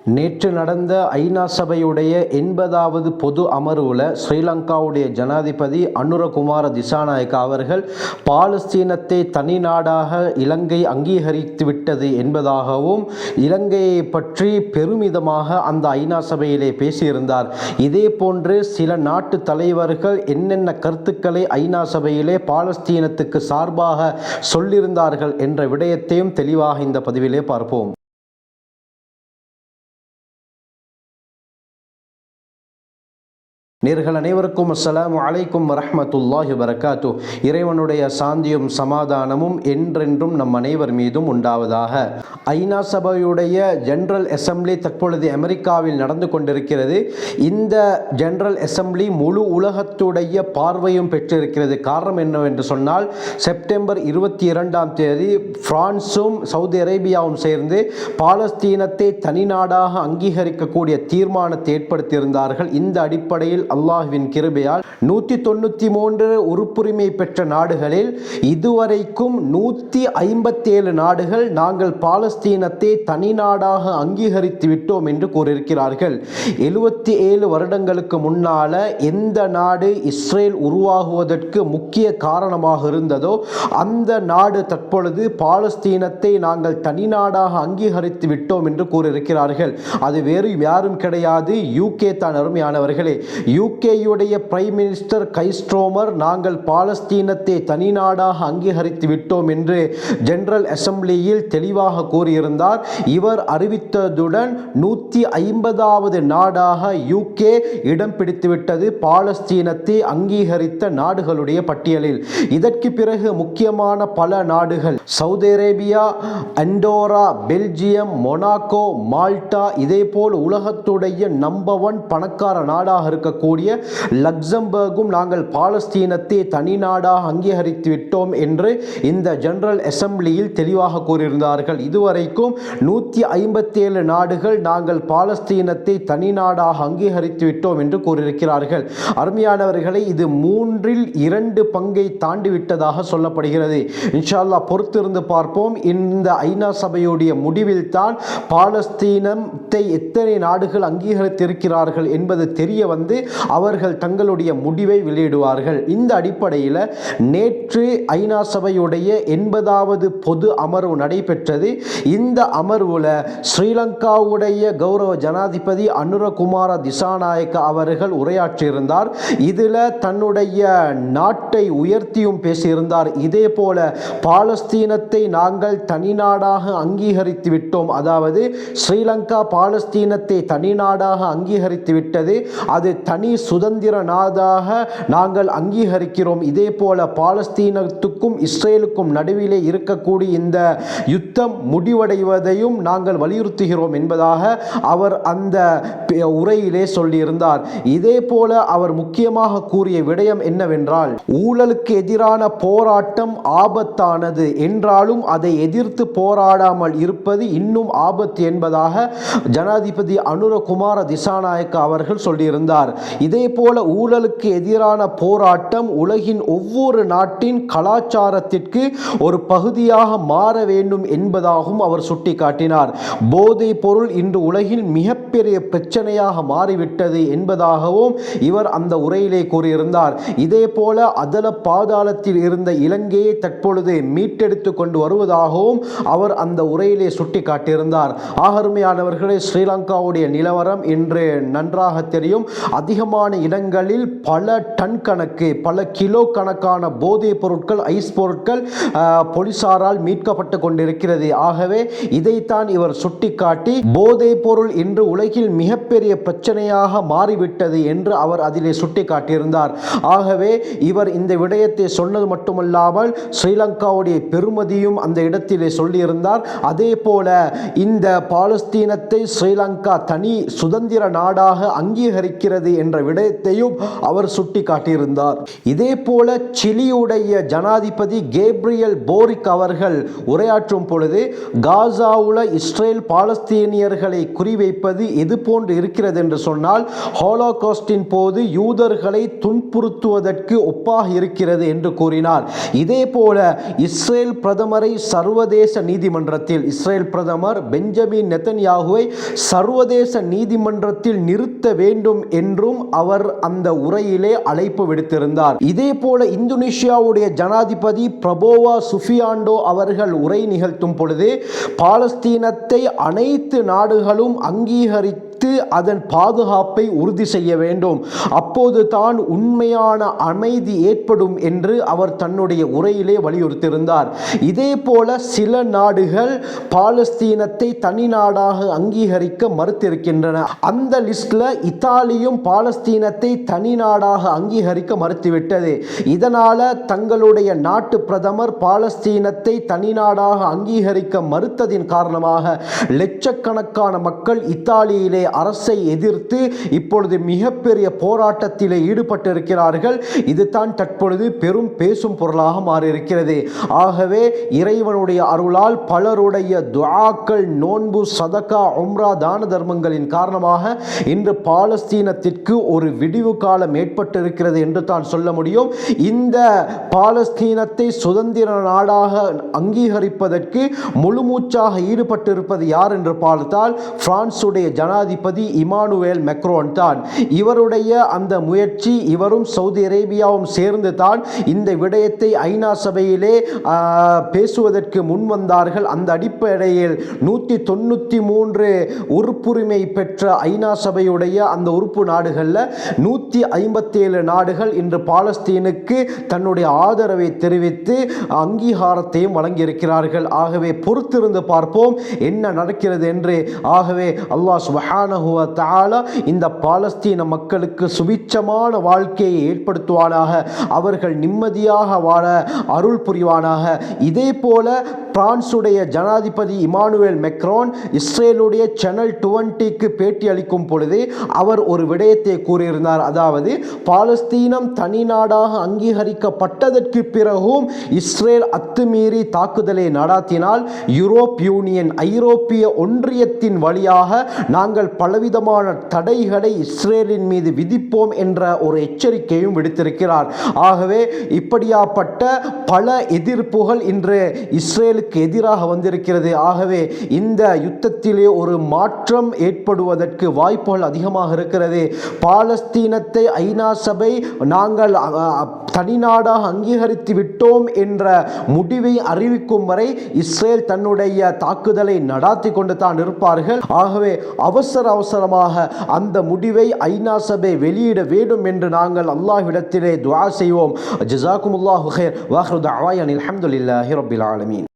நேற்று நடந்த ஐநா சபையுடைய 80வது பொது அமர்வில் ஸ்ரீலங்காவுடைய ஜனாதிபதி அனுரகுமார திசாநாயக்க அவர்கள் பாலஸ்தீனத்தை தனி நாடாக இலங்கை அங்கீகரித்துவிட்டது என்பதாகவும் இலங்கையை பற்றி பெருமிதமாக அந்த ஐநா சபையிலே பேசியிருந்தார். இதே போன்று சில நாட்டு தலைவர்கள் என்னென்ன கருத்துக்களை ஐநா சபையிலே பாலஸ்தீனத்துக்கு சார்பாக சொல்லியிருந்தார்கள் என்ற விடயத்தையும் தெளிவாக இந்த பதிவிலே பார்ப்போம். நேர்கள் அனைவருக்கும் அஸ்ஸலாமு அலைக்கும் வரஹ்மத்துல்லாஹி வபரகாத்து. இறைவனுடைய சாந்தியும் சமாதானமும் என்றென்றும் நம் அனைவர் மீதும் உண்டாவதாக. ஐநா சபையுடைய ஜெனரல் அசெம்பிளி தற்பொழுது அமெரிக்காவில் நடந்து கொண்டிருக்கிறது. இந்த ஜெனரல் அசெம்பிளி முழு உலகத்துடைய பார்வையும் பெற்றிருக்கிறது. காரணம் என்னவென்று சொன்னால், செப்டம்பர் 22 பிரான்சும் சவுதி அரேபியாவும் சேர்ந்து பாலஸ்தீனத்தை தனிநாடாக அங்கீகரிக்கக்கூடிய தீர்மானத்தை ஏற்படுத்தியிருந்தார்கள். இந்த அடிப்படையில் அல்லாஹ்வின் கிருபையால் 193 உறுப்புரிமை பெற்ற நாடுகளில் இதுவரைக்கும் 157 நாடுகள் நாங்கள் பாலஸ்தீனத்தை தனி நாடாக அங்கீகரித்து விட்டோம் என்று கூறியிருக்கிறார்கள். 77 வருடங்களுக்கு முன்னால எந்த நாடு இஸ்ரேல் உருவாகுவதற்கு முக்கிய காரணமாக இருந்ததோ அந்த நாடு தற்பொழுது பாலஸ்தீனத்தை நாங்கள் தனி நாடாக அங்கீகரித்து விட்டோம் என்று கூறியிருக்கிறார்கள். அது வேறு யாரும் கிடையாது, யூகே தான். அருமையானவர்களே, யூகேயுடைய பிரைம் மினிஸ்டர் கைஸ்ட்ரோமர் நாங்கள் பாலஸ்தீனத்தை தனி நாடாக அங்கீகரித்து விட்டோம் என்று ஜெனரல் அசெம்பிளியில் தெளிவாக கூறியிருந்தார். இவர் அறிவித்ததுடன் 150வது நாடாக யூகே இடம் பிடித்துவிட்டது பாலஸ்தீனத்தை அங்கீகரித்த நாடுகளுடைய பட்டியலில். இதற்கு பிறகு முக்கியமான பல நாடுகள் Saudi Arabia, Andorra, Belgium, Monaco, Malta, இதேபோல் உலகத்துடைய நம்பர் 1 பணக்கார நாடாக இருக்கக்கூடிய லக்சம்பர்கும் நாங்கள் பாலஸ்தீனத்தை தனி நாடாக அங்கீகரித்து விட்டோம் என்று இந்த ஜெனரல் அசெம்பிளியில் தெளிவாக கூறியிருந்தார்கள். இதுவரைக்கும் 157 நாடுகள் நாங்கள் பாலஸ்தீனத்தை தனி நாடாக அங்கீகரித்து விட்டோம் என்று கூறியிருக்கிறார்கள். அருமையானவர்களை, இது 3/2 பங்கை தாண்டிவிட்டதாக சொல்லப்படுகிறது. இன்ஷா அல்லாஹ் பொறுத்திருந்து பார்ப்போம். இந்த ஐநா சபையுடைய முடிவில் தான் பாலஸ்தீனத்தை எத்தனை நாடுகள் அங்கீகரித்திருக்கிறார்கள் என்பது தெரிய வந்து அவர்கள் தங்களுடைய முடிவை வெளியிடுவார்கள். இந்த அடிப்படையில் நேற்று ஐநா சபையுடைய 80வது பொது அமர்வு நடைபெற்றது. இந்த அமர்வில் ஸ்ரீலங்காவுடைய கௌரவ ஜனாதிபதி அனுரகுமார திசாநாயக்க அவர்கள் உரையாற்றியிருந்தார். இதில் தன்னுடைய நாட்டை உயர்த்தியும் பேசியிருந்தார். இதே போல பாலஸ்தீனத்தை நாங்கள் தனி நாடாக அங்கீகரித்து விட்டோம், அதாவது ஸ்ரீலங்கா பாலஸ்தீனத்தை தனி நாடாக அங்கீகரித்து விட்டது, அது தனி சுதந்திர நாடாக நாங்கள் அங்கீகரிக்கிறோம். இதே போல பாலஸ்தீனத்துக்கும் இஸ்ரேலுக்கும் நடுவிலே இருக்கக்கூடிய இந்த யுத்தம் முடிவடைவதையும் நாங்கள் வலியுறுத்துகிறோம் என்பதாக அவர் அந்த உரையிலே சொல்லியிருந்தார். இதே போல அவர் முக்கியமாக கூறிய விடயம் என்னவென்றால், ஊழலுக்கு எதிரான போராட்டம் ஆபத்தானது என்றாலும் அதை எதிர்த்து போராடாமல் இருப்பது இன்னும் ஆபத்து என்பதாக ஜனாதிபதி அனுரகுமார திசாநாயக்க அவர்கள் சொல்லியிருந்தார். இதே போல ஊழலுக்கு எதிரான போராட்டம் உலகின் ஒவ்வொரு நாட்டின் கலாச்சாரத்திற்கு ஒரு பகுதியாக மாற வேண்டும் என்பதாகவும் அவர் சுட்டிக்காட்டினார். போதைப் பொருள் இன்று உலகில் மிகப்பெரிய பிரச்சனையாக மாறிவிட்டது என்பதாகவும் இவர் அந்த உரையிலே கூறியிருந்தார். இதே போல அதல பாதாளத்தில் இருந்த இலங்கையை தற்பொழுது மீட்டெடுத்து கொண்டு வருவதாகவும் அவர் அந்த உரையிலே சுட்டிக்காட்டியிருந்தார். ஆகருமையானவர்களே, ஸ்ரீலங்காவுடைய நிலவரம் இன்று நன்றாக தெரியும். அதிகமான இடங்களில் பல டன் கணக்கு, பல கிலோ கணக்கான போதைப் பொருட்கள், ஐஸ் பொருட்கள் போலீசாரால் மீட்கப்பட்டு கொண்டிருக்கிறது. ஆகவே இதைத்தான் இவர் சுட்டிக்காட்டி போதைப் பொருள் இன்று உலகில் மிகப்பெரிய பிரச்சனையாக மாறிவிட்டது என்று அவர் அதிலே சுட்டிக்காட்டியிருந்தார். ஆகவே இவர் இந்த விடயத்தை சொன்னது மட்டுமல்லாமல் ஸ்ரீலங்காவுடைய பெருமதியும் அந்த இடத்திலே சொல்லியிருந்தார். அதே போல இந்த பாலஸ்தீனத்தை ஸ்ரீலங்கா தனி சுதந்திர நாடாக அங்கீகரிக்கிறது என்ற என்ற விடயத்தையும் அவர் சுட்டிக்காட்டியிருந்தார். இதே போல சிலியுடைய ஜனாதிபதி கேப்ரியல் போரிக் அவர்கள் உரையாற்றும் பொழுது காசாவுல இஸ்ரேல் பாலஸ்தீனியர்களை குறிவைப்பது எது போன்று இருக்கிறது என்று சொன்னால் ஹோலோகாஸ்டின் போது யூதர்களை துன்புறுத்துவதற்கு ஒப்பாக இருக்கிறது என்று கூறினார். இதே போல இஸ்ரேல் பிரதமரை சர்வதேச நீதிமன்றத்தில் இஸ்ரேல் பிரதமர் பெஞ்சமின் நெதன்யாகுவை சர்வதேச நீதிமன்றத்தில் நிறுத்த வேண்டும் என்றும் அவர் அந்த உரையிலே அழைப்பு விடுத்திருந்தார். இதே போல இந்தோனேஷியாவுடைய ஜனாதிபதி பிரபோவோ சுபியாண்டோ அவர்கள் உரை நிகழ்த்தும் பொழுது பாலஸ்தீனத்தை அனைத்து நாடுகளும் அங்கீகரித்து அதன் பாதுகாப்பை உறுதி செய்ய வேண்டும், அப்போது தான் உண்மையான அமைதி ஏற்படும் என்று அவர் தன்னுடைய உரையிலே வலியுறுத்தியிருந்தார். இதே போல சில நாடுகள் பாலஸ்தீனத்தை தனி நாடாக அங்கீகரிக்க மறுத்திருக்கின்றன. அந்த லிஸ்ட்ல இத்தாலியும் பாலஸ்தீனத்தை தனி நாடாக அங்கீகரிக்க மறுத்துவிட்டது. இதனால தங்களுடைய நாட்டு பிரதமர் பாலஸ்தீனத்தை தனி நாடாக அங்கீகரிக்க மறுத்ததின் காரணமாக லட்சக்கணக்கான மக்கள் இத்தாலியிலே அரசை எதிர்த்து இப்பொழுது மிகப்பெரிய போராட்டத்திலே ஈடுபட்டிருக்கிறார்கள். இதுதான் தற்பொழுது பெரும் பேசும் பொருளாக மாறியிருக்கிறது. ஆகவே இறைவனுடைய அருளால் பலருடைய துஆக்கள், நோன்பு, சதகா, உம்ரா, தான தர்மங்களின் காரணமாக இன்று பாலஸ்தீனத்திற்கு ஒரு விடிவு காலம் ஏற்பட்டிருக்கிறது என்று தான் சொல்ல முடியும். இந்த பாலஸ்தீனத்தை சுதந்திர நாடாக அங்கீகரிப்பதற்கு முழுமூச்சாக ஈடுபட்டிருப்பது யார் என்று பார்த்தால் பிரான்சுடைய ஜனாதிபதி இமானுவேல் மேக்ரோன் தான். இவருடைய அந்த முயற்சி, இவரும் சவுதி அரேபியாவும் சேர்ந்து தான் இந்த விடயத்தை ஐநா சபையிலே பேசுவதற்கு முன் வந்தார்கள். அந்த அடிப்படையில் 193 உறுப்புரிமை பெற்ற ஐநா சபையுடைய அந்த உறுப்பு நாடுகளில் 157 நாடுகள் இன்று பாலஸ்தீனுக்கு தன்னுடைய ஆதரவை தெரிவித்து அங்கீகாரத்தையும் வழங்கியிருக்கிறார்கள். ஆகவே பொறுத்திருந்து பார்ப்போம் என்ன நடக்கிறது என்று. ஆகவே அல்லாஹ் சுப்ஹானஹு வ தஆலா இந்த பாலஸ்தீன மக்களுக்கு சுபிட்சமான வாழ்க்கையை ஏற்படுத்துவானாக, அவர்கள் நிம்மதியாக வாழ அருள் புரிவானாக. இதே போல பிரான்சுடைய ஜனாதிபதி இமானுவேல் மேக்ரோன் இஸ்ரேலுடைய சேனல் 20க்கு பேட்டி அளிக்கும் பொழுது அவர் ஒரு விடயத்தை கூறியிருந்தார். அதாவது பாலஸ்தீனம் தனி நாடாக அங்கீகரிக்கப்பட்டதற்கு பிறகும் இஸ்ரேல் அத்துமீறி தாக்குதலை நடாத்தினால் யூரோப் யூனியன், ஐரோப்பிய ஒன்றியத்தின் வழியாக நாங்கள் பலவிதமான தடைகளை இஸ்ரேலின் மீது விதிப்போம் என்ற ஒரு எச்சரிக்கையும் விடுத்திருக்கிறார். ஆகவே இப்படியாப்பட்ட பல எதிர்ப்புகள் இன்று இஸ்ரேலுக்கு எதிராக வந்திருக்கிறது. ஆகவே இந்த யுத்தத்திலே ஒரு மாற்றம் ஏற்படுவதற்கு வாய்ப்புகள் அதிகமாக இருக்கிறது. பாலஸ்தீனத்தை ஐநா சபை நாங்கள் தனி நாடாக அங்கீகரித்து விட்டோம் என்ற முடிவை அறிவிக்கும் வரை இஸ்ரேல் தன்னுடைய தாக்குதலை நடாத்தி கொண்டு தான் இருப்பார்கள். ஆகவே அவசரமாக அந்த முடிவை ஐநா சபை வெளியிட வேண்டும் என்று நாங்கள் அல்லாஹ்விடத்திலே துஆ செய்வோம். ஜஸாக்குமுல்லாஹு கைர். வ ஆகிரு தஅவானா அல்ஹம்துலில்லாஹி ரப்பில் ஆலமீன்.